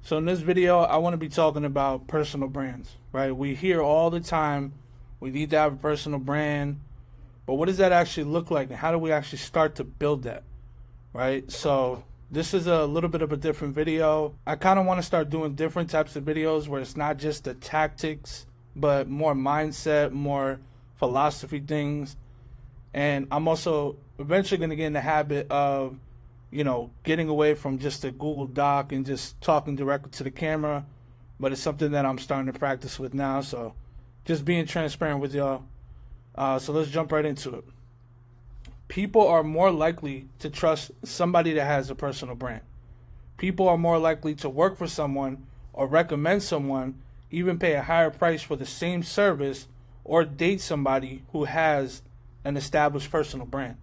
So in this video, I want to be talking about personal brands, right? We hear all the time, we need to have a personal brand, but what does that actually look like and how do we actually start to build that, right? So this is a little bit of a different video. I kind of want to start doing different types of videos where it's not just the tactics, but more mindset, more philosophy things. And I'm also eventually going to get in the habit of getting away from just a Google Doc and just talking directly to the camera. But it's something that I'm starting to practice with now. So just being transparent with y'all. So let's jump right into it. People are more likely to trust somebody that has a personal brand. People are more likely to work for someone or recommend someone, even pay a higher price for the same service, or date somebody who has an established personal brand.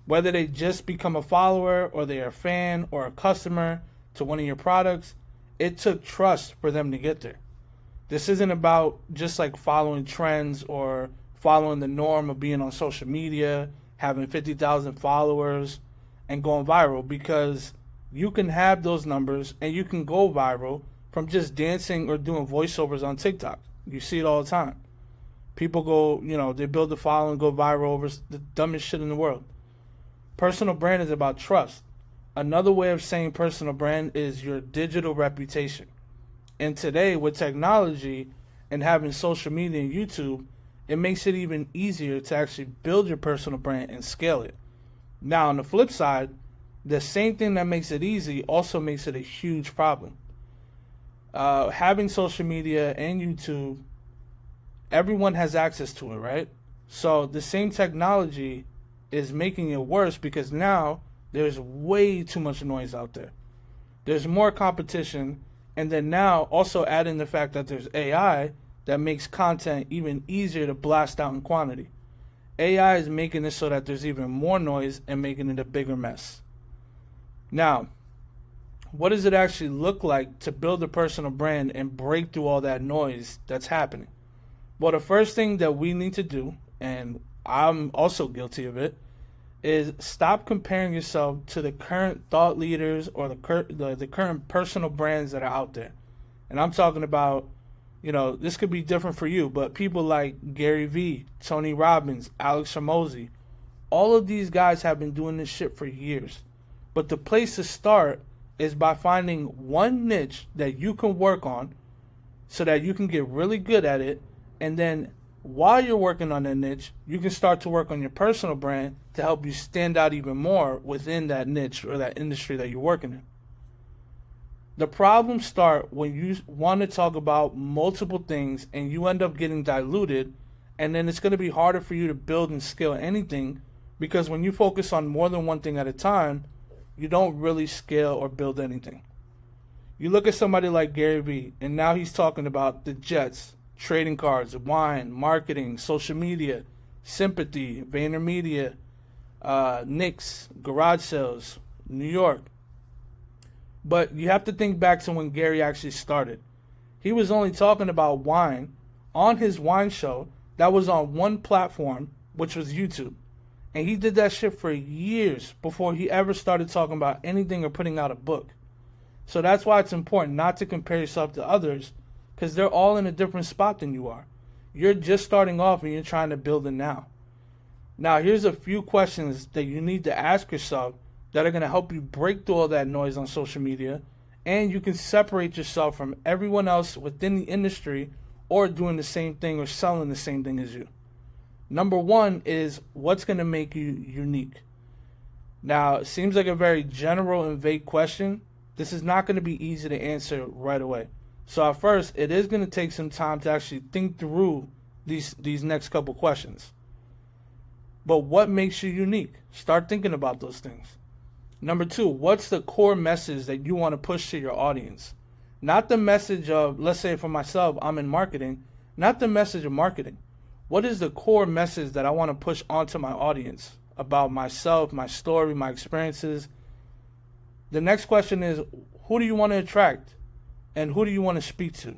Whether they just become a follower or they're a fan or a customer to one of your products, it took trust for them to get there. This isn't about just like following trends or following the norm of being on social media, having 50,000 followers and going viral, because you can have those numbers and you can go viral from just dancing or doing voiceovers on TikTok. You see it all the time. People go, they build a following, go viral over the dumbest shit in the world. Personal brand is about trust. Another way of saying personal brand is your digital reputation. And today, with technology and having social media and YouTube, it makes it even easier to actually build your personal brand and scale it. Now, on the flip side, the same thing that makes it easy also makes it a huge problem. Having social media and YouTube, everyone has access to it, right? So the same technology is making it worse because now there's way too much noise out there. There's more competition, and then now also add in the fact that there's AI that makes content even easier to blast out in quantity. AI is making it so that there's even more noise and making it a bigger mess. Now, what does it actually look like to build a personal brand and break through all that noise that's happening? Well, the first thing that we need to do, and I'm also guilty of it, is stop comparing yourself to the current thought leaders or the current personal brands that are out there. And I'm talking about, this could be different for you, but people like Gary Vee, Tony Robbins, Alex Hormozi, all of these guys have been doing this shit for years. But the place to start is by finding one niche that you can work on so that you can get really good at it, and then while you're working on that niche, you can start to work on your personal brand to help you stand out even more within that niche or that industry that you're working in. The problems start when you want to talk about multiple things and you end up getting diluted, and then it's going to be harder for you to build and scale anything, because when you focus on more than one thing at a time, you don't really scale or build anything. You look at somebody like Gary Vee, and now he's talking about the Jets, trading cards, wine, marketing, social media, sympathy, VaynerMedia, Knicks, garage sales, New York. But you have to think back to when Gary actually started. He was only talking about wine on his wine show that was on one platform, which was YouTube. And he did that shit for years before he ever started talking about anything or putting out a book. So that's why it's important not to compare yourself to others, because they're all in a different spot than you are. You're just starting off and you're trying to build it now. Now, here's a few questions that you need to ask yourself that are going to help you break through all that noise on social media, and you can separate yourself from everyone else within the industry or doing the same thing or selling the same thing as you. Number one is, what's going to make you unique? Now, it seems like a very general and vague question. This is not going to be easy to answer right away. So at first, it is going to take some time to actually think through these next couple questions. But what makes you unique? Start thinking about those things. Number two, what's the core message that you want to push to your audience? Not the message of, let's say for myself, I'm in marketing, not the message of marketing. What is the core message that I want to push onto my audience about myself, my story, my experiences? The next question is, who do you want to attract? And who do you want to speak to?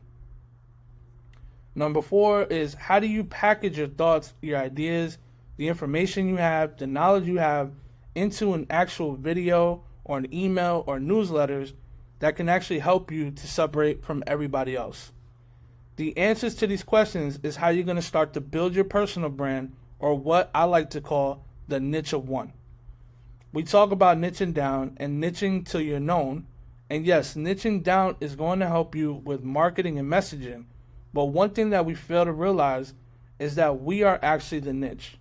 Number four is, how do you package your thoughts, your ideas, the information you have, the knowledge you have into an actual video or an email or newsletters that can actually help you to separate from everybody else? The answers to these questions is how you're going to start to build your personal brand, or what I like to call the niche of one. We talk about niching down and niching till you're known. And yes, niching down is going to help you with marketing and messaging. But one thing that we fail to realize is that we are actually the niche.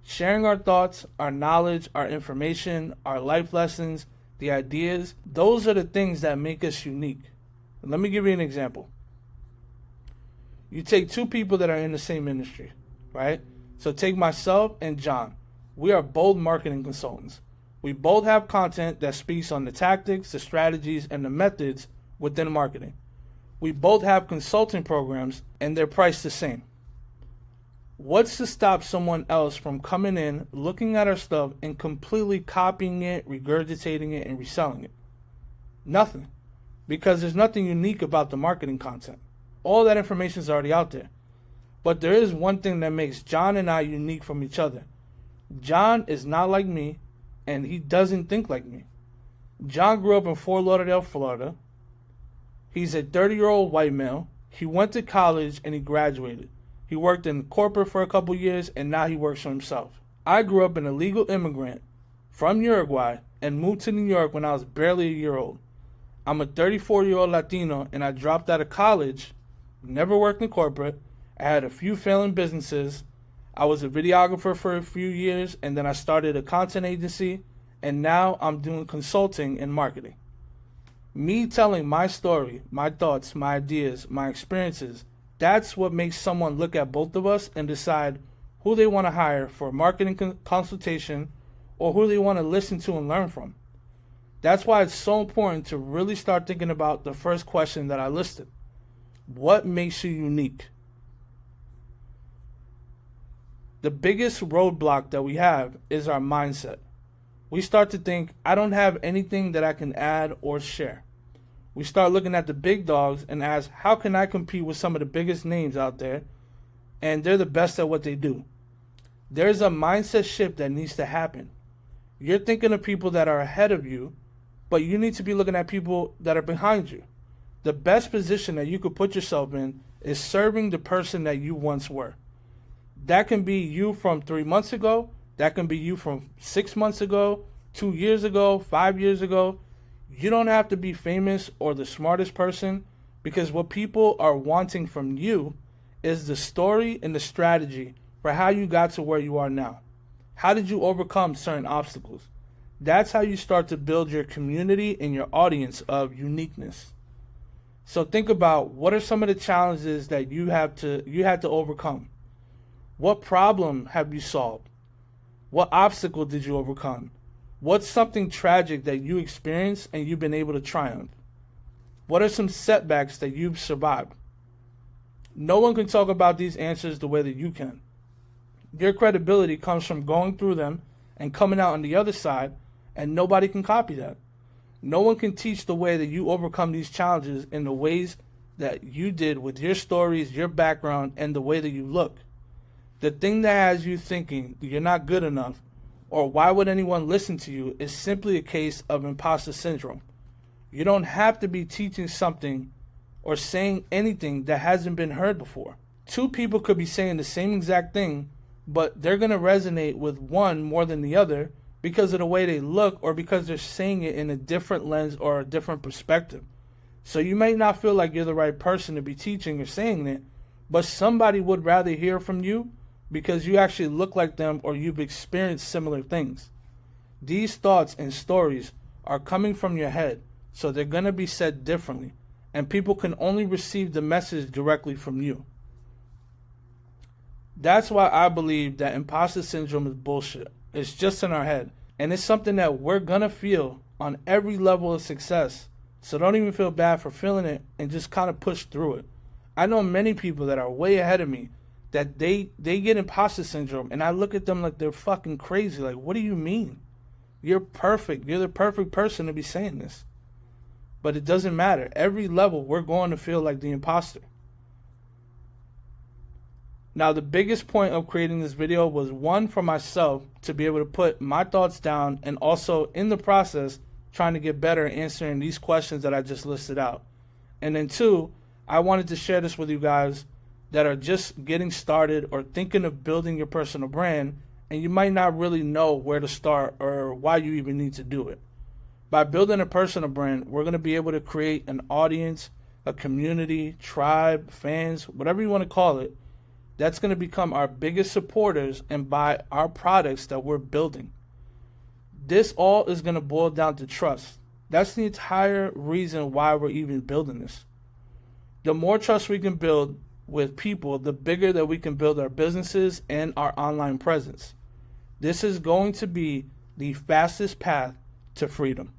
Sharing our thoughts, our knowledge, our information, our life lessons, the ideas, those are the things that make us unique. Let me give you an example. You take two people that are in the same industry, right? So take myself and John. We are both marketing consultants. We both have content that speaks on the tactics, the strategies, and the methods within marketing. We both have consulting programs, and they're priced the same. What's to stop someone else from coming in, looking at our stuff, and completely copying it, regurgitating it, and reselling it? Nothing. Because there's nothing unique about the marketing content. All that information is already out there. But there is one thing that makes John and I unique from each other. John is not like me, and he doesn't think like me. John grew up in Fort Lauderdale, Florida. He's a 30-year-old white male. He went to college and he graduated. He worked in corporate for a couple years, and now he works for himself. I grew up an illegal immigrant from Uruguay and moved to New York when I was barely a year old. I'm a 34-year-old Latino, and I dropped out of college, never worked in corporate. I had a few failing businesses. I was a videographer for a few years, and then I started a content agency, and now I'm doing consulting and marketing. Me telling my story, my thoughts, my ideas, my experiences, that's what makes someone look at both of us and decide who they want to hire for a marketing consultation, or who they want to listen to and learn from. That's why it's so important to really start thinking about the first question that I listed. What makes you unique? The biggest roadblock that we have is our mindset. We start to think, I don't have anything that I can add or share. We start looking at the big dogs and ask, how can I compete with some of the biggest names out there? And they're the best at what they do. There's a mindset shift that needs to happen. You're thinking of people that are ahead of you, but you need to be looking at people that are behind you. The best position that you could put yourself in is serving the person that you once were. That can be you from 3 months ago. That can be you from 6 months ago, 2 years ago, 5 years ago. You don't have to be famous or the smartest person, because what people are wanting from you is the story and the strategy for how you got to where you are now. How did you overcome certain obstacles? That's how you start to build your community and your audience of uniqueness. So think about, what are some of the challenges that you had to overcome? What problem have you solved? What obstacle did you overcome? What's something tragic that you experienced and you've been able to triumph? What are some setbacks that you've survived? No one can talk about these answers the way that you can. Your credibility comes from going through them and coming out on the other side, and nobody can copy that. No one can teach the way that you overcome these challenges in the ways that you did with your stories, your background, and the way that you look. The thing that has you thinking you're not good enough, or why would anyone listen to you, is simply a case of imposter syndrome. You don't have to be teaching something or saying anything that hasn't been heard before. Two people could be saying the same exact thing, but they're going to resonate with one more than the other because of the way they look, or because they're saying it in a different lens or a different perspective. So you may not feel like you're the right person to be teaching or saying it, but somebody would rather hear from you because you actually look like them, or you've experienced similar things. These thoughts and stories are coming from your head, so they're going to be said differently, and people can only receive the message directly from you. That's why I believe that imposter syndrome is bullshit. It's just in our head, and it's something that we're going to feel on every level of success, so don't even feel bad for feeling it, and just kind of push through it. I know many people that are way ahead of me that they get imposter syndrome, and I look at them like they're fucking crazy. Like, what do you mean? You're perfect. You're the perfect person to be saying this. But it doesn't matter. Every level, we're going to feel like the imposter. Now, the biggest point of creating this video was, one, for myself to be able to put my thoughts down, and also in the process trying to get better at answering these questions that I just listed out. And then two, I wanted to share this with you guys that are just getting started or thinking of building your personal brand, and you might not really know where to start or why you even need to do it. By building a personal brand, we're going to be able to create an audience, a community, tribe, fans, whatever you want to call it, that's going to become our biggest supporters and buy our products that we're building. This all is going to boil down to trust. That's the entire reason why we're even building this. The more trust we can build with people, the bigger that we can build our businesses and our online presence. This is going to be the fastest path to freedom.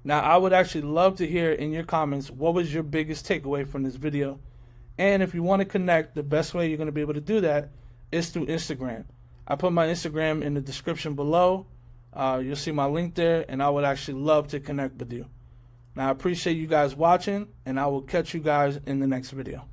Now, I would actually love to hear in your comments what was your biggest takeaway from this video. And if you want to connect, the best way you're going to be able to do that is through Instagram. I put my Instagram in the description below. You'll see my link there, and I would actually love to connect with you. Now, I appreciate you guys watching, and I will catch you guys in the next video.